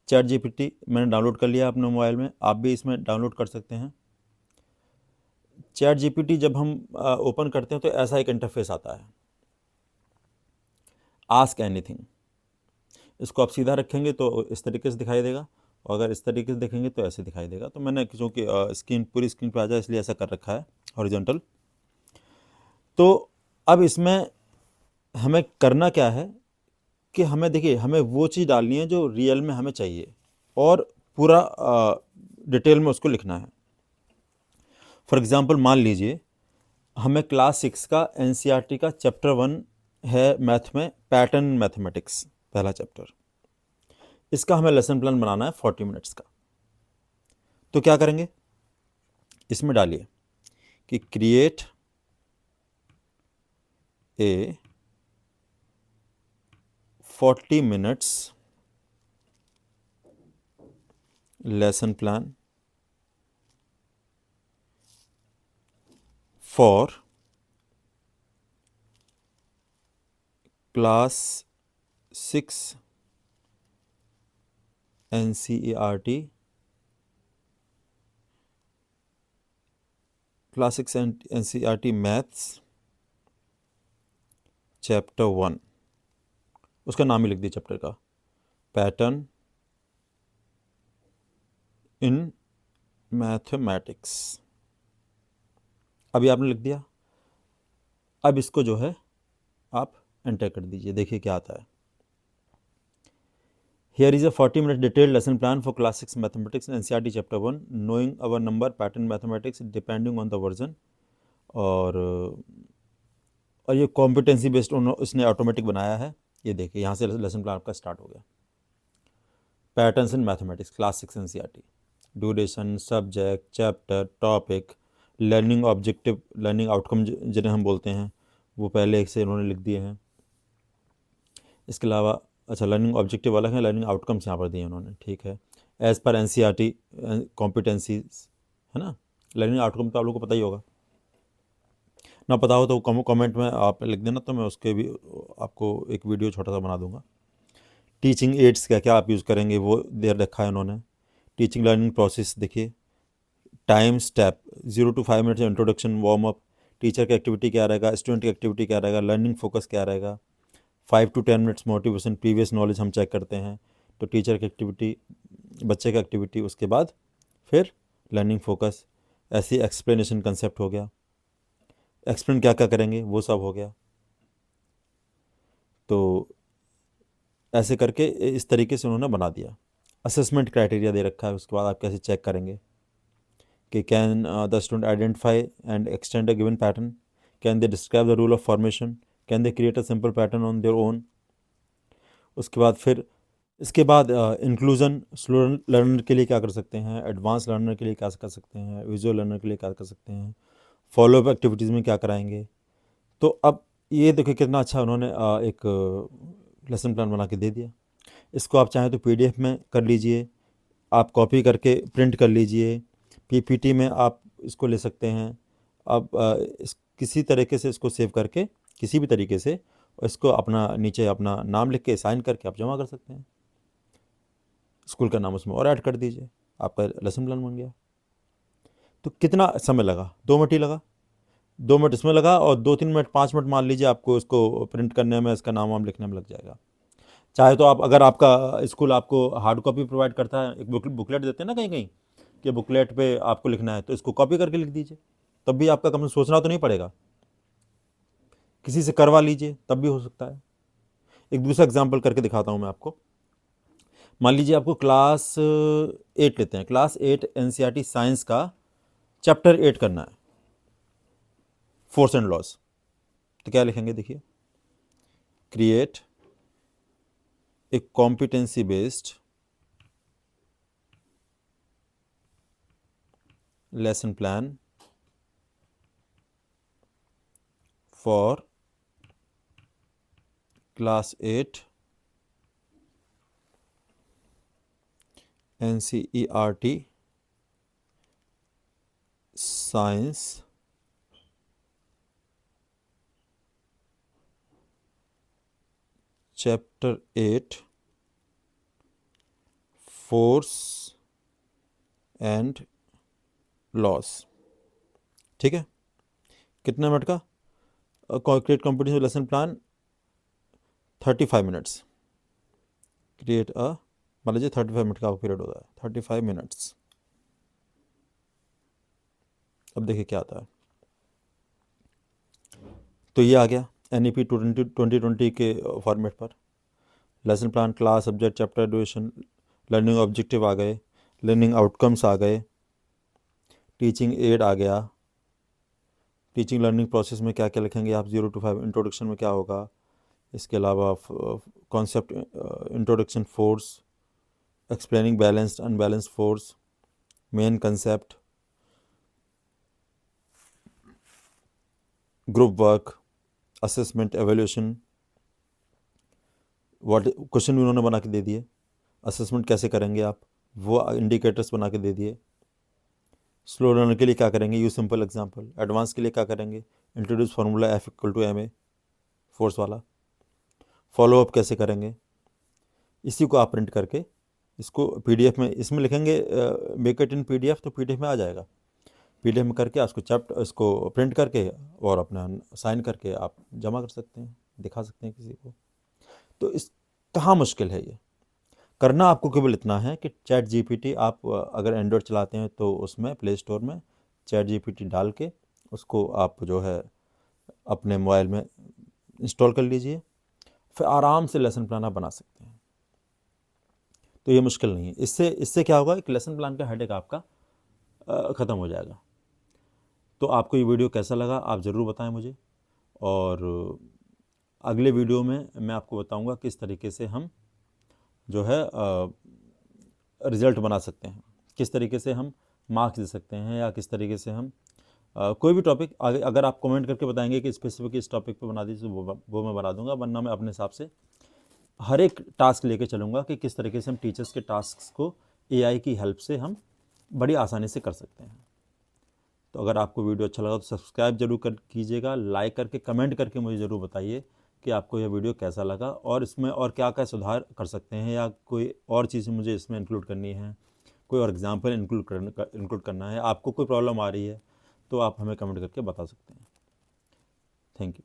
Chat GPT मैंने download कर लिया अपने मोबाइल में, आप भी इसमें डाउनलोड कर सकते हैं। चैट जीपीटी जब हम ओपन करते हैं तो ऐसा एक इंटरफेस आता है, आस्क एनीथिंग। इसको आप सीधा रखेंगे तो इस तरीके से दिखाई देगा, और अगर इस तरीके से देखेंगे तो ऐसे दिखाई देगा। तो मैंने क्योंकि स्क्रीन पूरी स्क्रीन पे आ जाए इसलिए ऐसा कर रखा है हॉरिजॉन्टल। तो अब इसमें हमें करना क्या है कि हमें देखिए, हमें वो चीज़ डालनी है जो रियल में हमें चाहिए, और पूरा डिटेल में उसको लिखना है। फॉर एग्ज़ाम्पल मान लीजिए हमें क्लास 6 का एनसीईआरटी का चैप्टर 1 है मैथ में, पैटर्न मैथमेटिक्स, पहला चैप्टर। इसका हमें लेसन प्लान बनाना है 40 मिनट्स का। तो क्या करेंगे, इसमें डालिए कि create a 40 minutes lesson plan for class 6 NCERT, class 6 NCERT maths chapter 1, उसका नाम ही लिख दिया चैप्टर का, पैटर्न इन मैथमेटिक्स। अभी आपने लिख दिया। अब इसको जो है आप एंटर कर दीजिए, देखिए क्या आता है। Here is a 40-minute detailed lesson plan for class 6 mathematics in NCERT chapter 1, knowing our number pattern mathematics depending on the version। और ये कॉम्पिटेंसी बेस्ड उसने ऑटोमेटिक बनाया है। ये देखिए यहाँ से लेसन प्लान आपका स्टार्ट हो गया। Patterns in mathematics class 6 NCERT, duration, subject, chapter, topic, learning objective, learning outcome जिन्हें हम बोलते हैं, वो पहले एक से इन्होंने लिख दिए हैं। इसके अलावा अच्छा, लर्निंग ऑब्जेक्टिव अलग है, लर्निंग आउटकम्स यहाँ पर दिए उन्होंने, ठीक है। एज़ पर एनसीईआरटी कॉम्पिटेंसीज, है ना। लर्निंग आउटकम तो आप लोगों को पता ही होगा, ना पता हो तो कमेंट में आप लिख देना, तो मैं उसके भी आपको एक वीडियो छोटा सा बना दूंगा। टीचिंग एड्स क्या क्या आप यूज़ करेंगे वो दे रखा है उन्होंने। टीचिंग लर्निंग प्रोसेस देखिए, time step 0 to 5 minutes introduction, warm up, teacher की एक्टिविटी क्या रहेगा, स्टूडेंट की एक्टिविटी क्या रहेगा, लर्निंग फोकस क्या रहेगा, 5 to 10 minutes motivation, previous knowledge हम चेक करते हैं। तो टीचर की एक्टिविटी, बच्चे की एक्टिविटी, उसके बाद फिर लर्निंग फोकस, ऐसी एक्सप्लेनेशन कंसेप्ट हो गया, एक्सप्लेन क्या क्या करेंगे वो सब हो गया। तो ऐसे करके इस तरीके से उन्होंने बना दिया। असेसमेंट क्राइटेरिया दे रखा है, उसके बाद आप कैसे चेक करेंगे कि can the student identify and extend a given pattern, can they describe the rule of formation, can they create a simple pattern on their own. उसके बाद फिर इसके बाद इंक्लूजन, स्लो लर्नर के लिए क्या कर सकते हैं, एडवांस लर्नर के लिए क्या कर सकते हैं, विजुअल लर्नर के लिए क्या कर सकते हैं, फॉलोअप एक्टिविटीज़ में क्या कराएंगे। तो अब ये देखिए कितना अच्छा उन्होंने एक लेसन प्लान बना के दे दिया। इसको आप चाहें तो पीडीएफ में कर लीजिए, आप कॉपी करके प्रिंट कर लीजिए, पीपीटी में आप इसको ले सकते हैं। अब किसी तरीके से इसको सेव करके, किसी भी तरीके से इसको अपना नीचे अपना नाम लिख के साइन करके आप जमा कर सकते हैं, स्कूल का नाम उसमें और ऐड कर दीजिए, आपका लेसन प्लान बन गया। तो कितना समय लगा, 2 मिनट ही लगा। 2 मिनट इसमें लगा, और 2-3 मिनट 5 मिनट मान लीजिए आपको इसको प्रिंट करने में, इसका नाम वाम लिखने में लग जाएगा। चाहे तो आप, अगर आपका स्कूल आपको हार्ड कॉपी प्रोवाइड करता है, एक बुकलेट देते हैं ना कहीं कहीं, कि बुकलेट पे आपको लिखना है, तो इसको कॉपी करके लिख दीजिए, तब भी आपका कम से सोचना तो नहीं पड़ेगा। किसी से करवा लीजिए, तब भी हो सकता है। एक दूसरा एग्जाम्पल करके दिखाता हूँ मैं आपको। मान लीजिए आपको क्लास 8 लेते हैं, क्लास 8 एनसीईआरटी साइंस का चैप्टर 8 करना है, फोर्स एंड लॉस। तो क्या लिखेंगे, देखिए, create a competency based lesson plan for class 8 NCERT science chapter 8 force and loss. ठीक है, कितने मिनट का? Create competition lesson plan 35 minutes. Create मान लीजिए 35 मिनट का पीरियड होता है, 35 मिनट्स। अब देखिए क्या आता है। तो ये आ गया NEP 2020 के फॉर्मेट पर। Lesson plan, class, subject, chapter, duration, learning objective आ गए, लर्निंग आउटकम्स आ गए, टीचिंग एड आ गया। टीचिंग लर्निंग प्रोसेस में क्या क्या लिखेंगे आप? 0 to 5 इंट्रोडक्शन में क्या होगा? इसके अलावा concept introduction, force, explaining balanced unbalanced force, main concept, group work, assessment, evaluation. What question भी उन्होंने बना के दे दिए। असेसमेंट कैसे करेंगे आप, वो इंडिकेटर्स बना के दे दिए। स्लो लर्नर के लिए क्या करेंगे? Use simple example. एडवांस के लिए क्या करेंगे? इंट्रोड्यूस फार्मूला F=ma, फोर्स वाला। फॉलो अप कैसे करेंगे? इसी को आप प्रिंट करके इसको PDF में इसमें लिखेंगे, मेक इट इन PDF, तो PDF में आ जाएगा। PDF में करके उसको इसको प्रिंट करके और अपना साइन करके आप जमा कर सकते हैं, दिखा सकते हैं किसी को। तो इस कहाँ मुश्किल है ये करना? आपको केवल इतना है कि ChatGPT, आप अगर एंड्रॉयड चलाते हैं तो उसमें प्ले स्टोर में ChatGPT डाल के उसको आप जो है अपने मोबाइल में इंस्टॉल कर लीजिए, फिर आराम से लेसन प्लान आप बना सकते हैं। तो ये मुश्किल नहीं है। इससे क्या होगा, एक लेसन प्लान का हेडेक आपका ख़त्म हो जाएगा। तो आपको ये वीडियो कैसा लगा आप ज़रूर बताएं मुझे, और अगले वीडियो में मैं आपको बताऊंगा किस तरीके से हम जो है रिज़ल्ट बना सकते हैं, किस तरीके से हम मार्क्स दे सकते हैं, या किस तरीके से हम कोई भी टॉपिक अगर आप कमेंट करके बताएंगे कि स्पेसिफिक इस टॉपिक पे बना दीजिए, वो मैं बना दूंगा। वरना मैं अपने हिसाब से हर एक टास्क लेके चलूँगा कि किस तरीके से हम टीचर्स के टास्क को AI की हेल्प से हम बड़ी आसानी से कर सकते हैं। तो अगर आपको वीडियो अच्छा लगा तो सब्सक्राइब जरूर कीजिएगा, लाइक करके कमेंट करके मुझे ज़रूर बताइए कि आपको यह वीडियो कैसा लगा, और इसमें और क्या क्या सुधार कर सकते हैं, या कोई और चीज़ मुझे इसमें इंक्लूड करनी है, कोई और एग्जाम्पल इंक्लूड करना है, आपको कोई प्रॉब्लम आ रही है तो आप हमें कमेंट करके बता सकते हैं। Thank you.